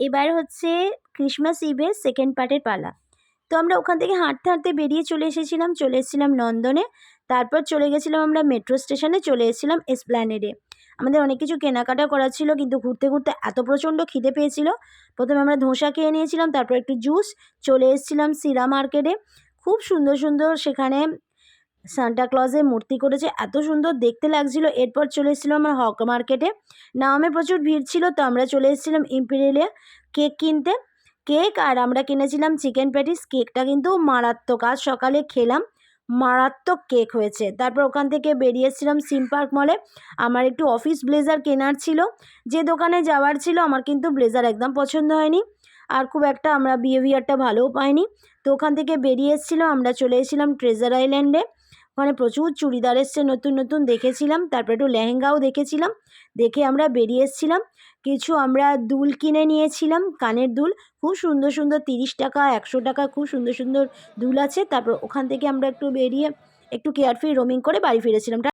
এবার হচ্ছে Christmas ইভের second পার্টের পালা। তো আমরা ওখান থেকে হাঁটতে হাঁটতে বেরিয়ে চলে এসেছিলাম নন্দনে। তারপর চলে গেছিলাম আমরা মেট্রো স্টেশনে, চলে এসেছিলাম এসপ্ল্যানেডে। আমাদের অনেক কিছু কেনাকাটা করার ছিল, কিন্তু ঘুরতে ঘুরতে এত প্রচণ্ড খিদে পেয়েছিল, প্রথমে আমরা ধোসা খেয়ে নিয়েছিলাম, তারপর একটু জুস। চলে এসেছিলাম সিরা মার্কেটে। খুব সুন্দর সুন্দর সেখানে সান্টা ক্লজের মূর্তি করেছে, এত সুন্দর দেখতে লাগছিল। এরপর চলে এসেছিলাম আমরা হক মার্কেটে। নামে প্রচুর ভিড় ছিল, তো আমরা চলে এসেছিলাম ইম্পেরিয়ালে কেক কিনতে। কেক আর আমরা কিনেছিলাম চিকেন প্যাটিস। কেকটা কিন্তু মারাত্মক, আজ সকালে খেলাম, মারাত্মক কেক হয়েছে। তারপর ওখান থেকে বেরিয়েছিলাম সিম পার্ক মলে। আমার একটু অফিস ব্লেজার কেনার ছিল, যে দোকানে যাওয়ার ছিল, আমার কিন্তু ব্লেজার একদম পছন্দ হয়নি, আর খুব একটা আমরা বিহেভিয়ারটা ভালোও পাইনি। তো ওখান থেকে বেরিয়ে এসেছিলাম, আমরা চলে এসেছিলাম ট্রেজার আইল্যান্ডে। ওখানে প্রচুর চুড়িদার এসছে নতুন নতুন, দেখেছিলাম। তারপর একটু লেহেঙ্গাও দেখেছিলাম, দেখে আমরা বেরিয়ে এসেছিলাম। কিছু আমরা দুল কিনে নিয়েছিলাম, কানের দুল, খুব সুন্দর সুন্দর, 30 টাকা 100 টাকা, খুব সুন্দর সুন্দর দুল আছে। তারপর ওখান থেকে আমরা একটু বেরিয়ে একটু কেয়ারফ্রি রোমিং করে বাড়ি ফিরেছিলাম।